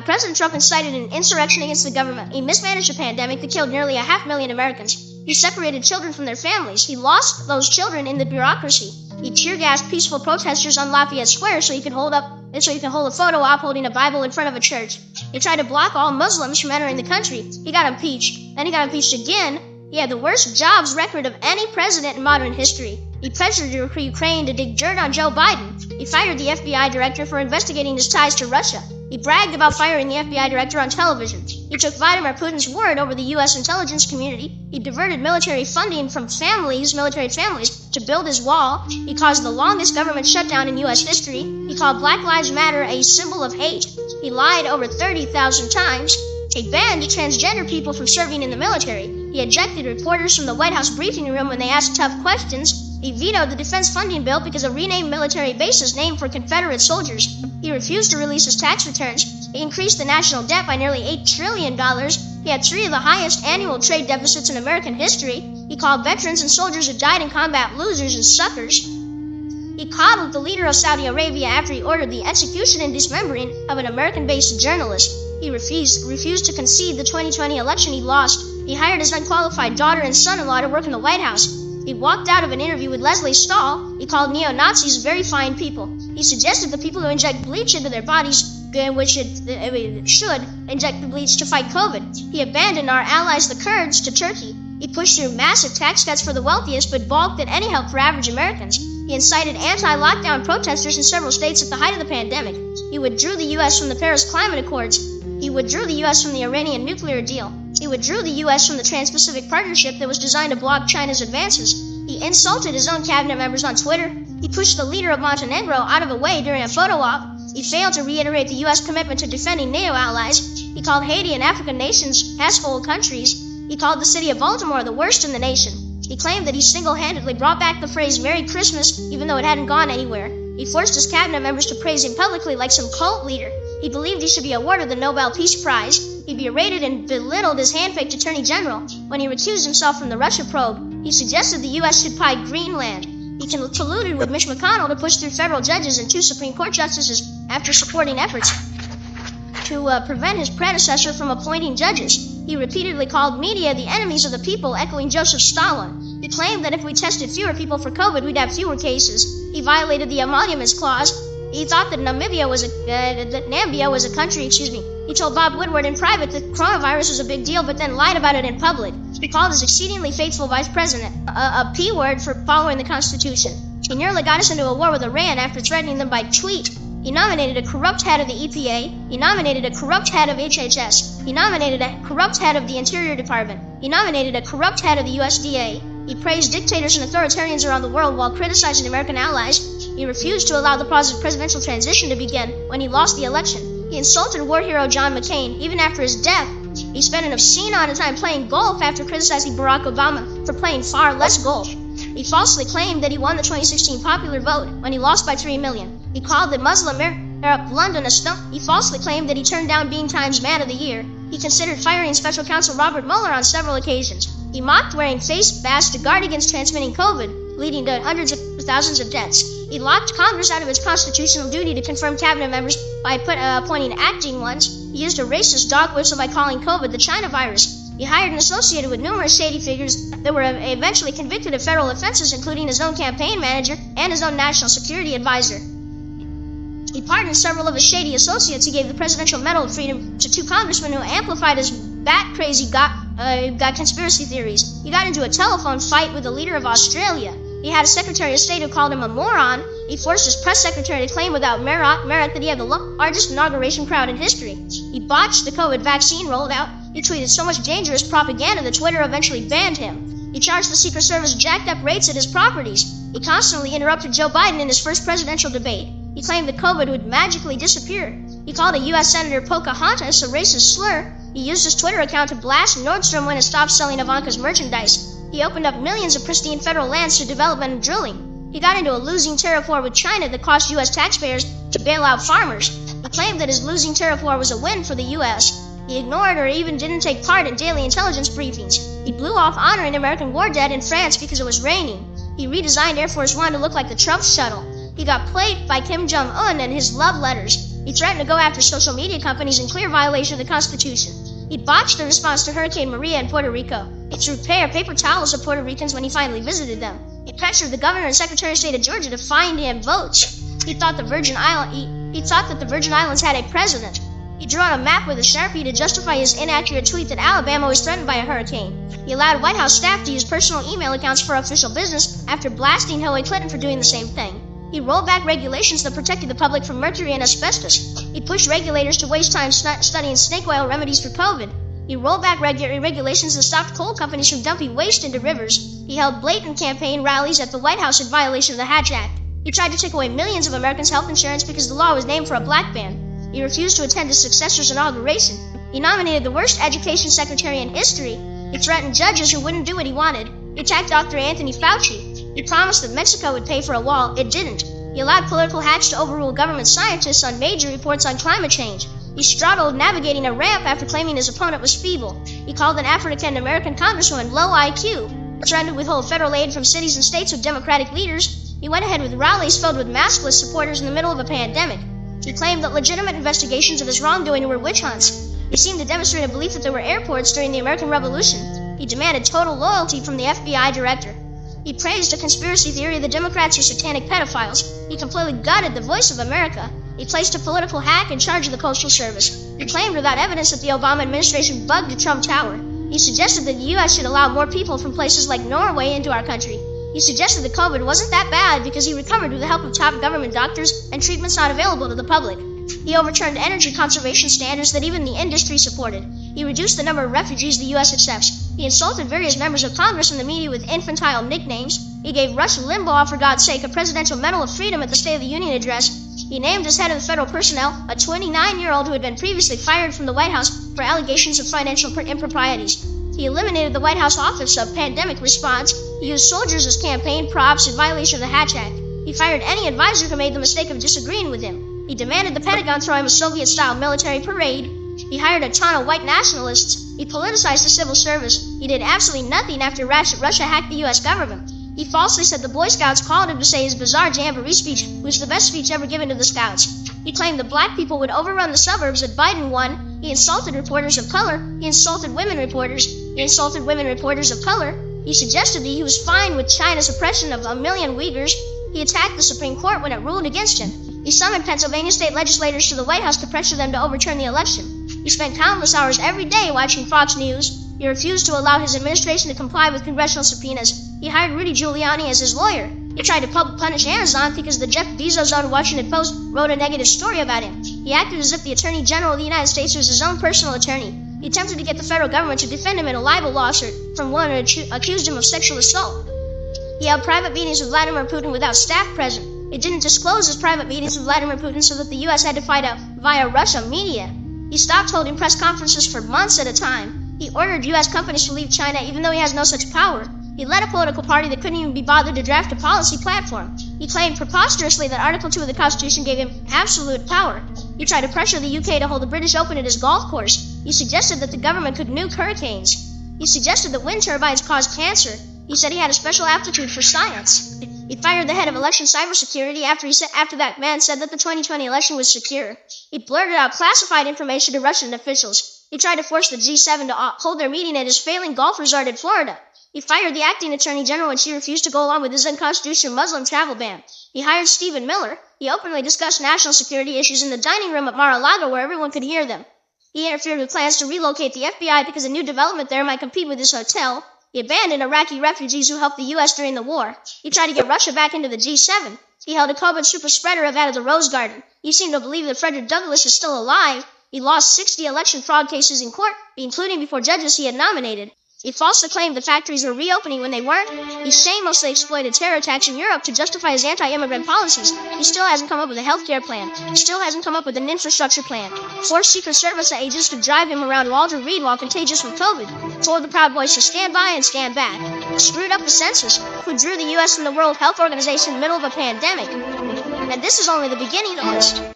President Trump incited an insurrection against the government. He mismanaged a pandemic that killed nearly 500,000 Americans. He separated children from their families. He lost those children in the bureaucracy. He tear-gassed peaceful protesters on Lafayette Square so he could hold a photo op holding a Bible in front of a church. He tried to block all Muslims from entering the country. He got impeached. Then he got impeached again. He had the worst jobs record of any president in modern history. He pressured Ukraine to dig dirt on Joe Biden. He fired the FBI director for investigating his ties to Russia. He bragged about firing the FBI director on television. He took Vladimir Putin's word over the U.S. intelligence community. He diverted military funding from military families, to build his wall. He caused the longest government shutdown in U.S. history. He called Black Lives Matter a symbol of hate. He lied over 30,000 times. He banned transgender people from serving in the military. He ejected reporters from the White House briefing room when they asked tough questions. He vetoed the defense funding bill because of renamed military bases named for Confederate soldiers. He refused to release his tax returns. He increased the national debt by nearly $8 trillion. He had 3 of the highest annual trade deficits in American history. He called veterans and soldiers who died in combat losers and suckers. He coddled the leader of Saudi Arabia after he ordered the execution and dismembering of an American-based journalist. He refused to concede the 2020 election he lost. He hired his unqualified daughter and son-in-law to work in the White House. He walked out of an interview with Leslie Stahl. He called neo-Nazis very fine people. He suggested that people who inject bleach into their bodies, which should inject the bleach to fight COVID. He abandoned our allies, the Kurds, to Turkey. He pushed through massive tax cuts for the wealthiest, but balked at any help for average Americans. He incited anti-lockdown protesters in several states at the height of the pandemic. He withdrew the U.S. from the Paris Climate Accords. He withdrew the U.S. from the Iranian nuclear deal. He withdrew the U.S. from the Trans-Pacific Partnership that was designed to block China's advances. He insulted his own cabinet members on Twitter. He pushed the leader of Montenegro out of the way during a photo op. He failed to reiterate the U.S. commitment to defending NATO allies. He called Haiti and African nations asshole countries. He called the city of Baltimore the worst in the nation. He claimed that he single-handedly brought back the phrase Merry Christmas, even though it hadn't gone anywhere. He forced his cabinet members to praise him publicly like some cult leader. He believed he should be awarded the Nobel Peace Prize. He berated and belittled his hand-picked attorney general. When he recused himself from the Russia probe, he suggested the U.S. should buy Greenland. He colluded with Mitch McConnell to push through federal judges and 2 Supreme Court justices after supporting efforts to prevent his predecessor from appointing judges. He repeatedly called media the enemies of the people, echoing Joseph Stalin. He claimed that if we tested fewer people for COVID, we'd have fewer cases. He violated the Emoluments Clause. He thought that Namibia was a country. He told Bob Woodward in private that coronavirus was a big deal, but then lied about it in public. He called his exceedingly faithful vice president a P-word for following the Constitution. He nearly got us into a war with Iran after threatening them by tweet. He nominated a corrupt head of the EPA. He nominated a corrupt head of HHS. He nominated a corrupt head of the Interior Department. He nominated a corrupt head of the USDA. He praised dictators and authoritarians around the world while criticizing American allies. He refused to allow the presidential transition to begin when he lost the election. He insulted war hero John McCain even after his death. He spent an obscene amount of time playing golf after criticizing Barack Obama for playing far less golf. He falsely claimed that he won the 2016 popular vote when he lost by 3 million. He called the Muslim Arab London a stump. He falsely claimed that he turned down being Times Man of the Year. He considered firing Special Counsel Robert Mueller on several occasions. He mocked wearing face masks to guard against transmitting COVID, leading to hundreds of thousands of deaths. He locked Congress out of its constitutional duty to confirm cabinet members by appointing acting ones. He used a racist dog whistle by calling COVID the China virus. He hired and associated with numerous shady figures that were eventually convicted of federal offenses, including his own campaign manager and his own national security advisor. He pardoned several of his shady associates. He gave the Presidential Medal of Freedom to 2 congressmen who amplified his bat-crazy conspiracy theories. He got into a telephone fight with the leader of Australia. He had a Secretary of State who called him a moron. He forced his press secretary to claim without merit that he had the largest inauguration crowd in history. He botched the COVID vaccine rollout. He tweeted so much dangerous propaganda that Twitter eventually banned him. He charged the Secret Service jacked up rates at his properties. He constantly interrupted Joe Biden in his first presidential debate. He claimed that COVID would magically disappear. He called a U.S. Senator Pocahontas a racist slur. He used his Twitter account to blast Nordstrom when it stopped selling Ivanka's merchandise. He opened up millions of pristine federal lands to development and drilling. He got into a losing tariff war with China that cost U.S. taxpayers to bail out farmers. He claimed that his losing tariff war was a win for the U.S. He ignored or even didn't take part in daily intelligence briefings. He blew off honoring American war debt in France because it was raining. He redesigned Air Force One to look like the Trump shuttle. He got played by Kim Jong-un and his love letters. He threatened to go after social media companies in clear violation of the Constitution. He botched the response to Hurricane Maria in Puerto Rico. He threw paper towels at Puerto Ricans when he finally visited them. He pressured the governor and Secretary of State of Georgia to find him votes. He thought that the Virgin Islands had a president. He drew on a map with a Sharpie to justify his inaccurate tweet that Alabama was threatened by a hurricane. He allowed White House staff to use personal email accounts for official business after blasting Hillary Clinton for doing the same thing. He rolled back regulations that protected the public from mercury and asbestos. He pushed regulators to waste time studying snake oil remedies for COVID. He rolled back regulations that stopped coal companies from dumping waste into rivers. He held blatant campaign rallies at the White House in violation of the Hatch Act. He tried to take away millions of Americans' health insurance because the law was named for a black man. He refused to attend his successor's inauguration. He nominated the worst education secretary in history. He threatened judges who wouldn't do what he wanted. He attacked Dr. Anthony Fauci. He promised that Mexico would pay for a wall. It didn't. He allowed political hacks to overrule government scientists on major reports on climate change. He straddled navigating a ramp after claiming his opponent was feeble. He called an African-American congresswoman low IQ. Threatened to withhold federal aid from cities and states with Democratic leaders. He went ahead with rallies filled with maskless supporters in the middle of a pandemic. He claimed that legitimate investigations of his wrongdoing were witch hunts. He seemed to demonstrate a belief that there were airports during the American Revolution. He demanded total loyalty from the FBI director. He praised a conspiracy theory the Democrats were satanic pedophiles. He completely gutted the Voice of America. He placed a political hack in charge of the Postal Service. He claimed without evidence that the Obama administration bugged the Trump Tower. He suggested that the U.S. should allow more people from places like Norway into our country. He suggested that COVID wasn't that bad because he recovered with the help of top government doctors and treatments not available to the public. He overturned energy conservation standards that even the industry supported. He reduced the number of refugees the U.S. accepts. He insulted various members of Congress and the media with infantile nicknames. He gave Rush Limbaugh, for God's sake, a Presidential Medal of Freedom at the State of the Union address. He named as head of the federal personnel a 29-year-old who had been previously fired from the White House for allegations of financial improprieties. He eliminated the White House Office of Pandemic Response. He used soldiers as campaign props in violation of the Hatch Act. He fired any advisor who made the mistake of disagreeing with him. He demanded the Pentagon throw him a Soviet-style military parade. He hired a ton of white nationalists. He politicized the civil service. He did absolutely nothing after Russia hacked the U.S. government. He falsely said the Boy Scouts called him to say his bizarre jamboree speech was the best speech ever given to the Scouts. He claimed that black people would overrun the suburbs if Biden won. He insulted reporters of color. He insulted women reporters. He insulted women reporters of color. He suggested that he was fine with China's oppression of 1 million Uyghurs. He attacked the Supreme Court when it ruled against him. He summoned Pennsylvania state legislators to the White House to pressure them to overturn the election. He spent countless hours every day watching Fox News. He refused to allow his administration to comply with congressional subpoenas. He hired Rudy Giuliani as his lawyer. He tried to punish Amazon because the Jeff Bezos-owned Washington Post wrote a negative story about him. He acted as if the Attorney General of the United States was his own personal attorney. He attempted to get the federal government to defend him in a libel lawsuit from one who accused him of sexual assault. He held private meetings with Vladimir Putin without staff present. He didn't disclose his private meetings with Vladimir Putin so that the U.S. had to find out via Russia media. He stopped holding press conferences for months at a time. He ordered U.S. companies to leave China even though he has no such power. He led a political party that couldn't even be bothered to draft a policy platform. He claimed preposterously that Article 2 of the Constitution gave him absolute power. He tried to pressure the UK to hold the British Open at his golf course. He suggested that the government could nuke hurricanes. He suggested that wind turbines caused cancer. He said he had a special aptitude for science. He fired the head of election cybersecurity after that man said that the 2020 election was secure. He blurted out classified information to Russian officials. He tried to force the G7 to hold their meeting at his failing golf resort in Florida. He fired the acting attorney general when she refused to go along with his unconstitutional Muslim travel ban. He hired Stephen Miller. He openly discussed national security issues in the dining room at Mar-a-Lago where everyone could hear them. He interfered with plans to relocate the FBI because a new development there might compete with his hotel. He abandoned Iraqi refugees who helped the U.S. during the war. He tried to get Russia back into the G7. He held a COVID super spreader event at the Rose Garden. He seemed to believe that Frederick Douglass is still alive. He lost 60 election fraud cases in court, including before judges he had nominated. He falsely claimed the factories were reopening when they weren't. He shamelessly exploited terror attacks in Europe to justify his anti-immigrant policies. He still hasn't come up with a healthcare plan. He still hasn't come up with an infrastructure plan. Forced Secret Service agents to drive him around Walter Reed while contagious with COVID. Told the Proud Boys to stand by and stand back. Screwed up the census, who drew the U.S. from the World Health Organization in the middle of a pandemic. And this is only the beginning of the list.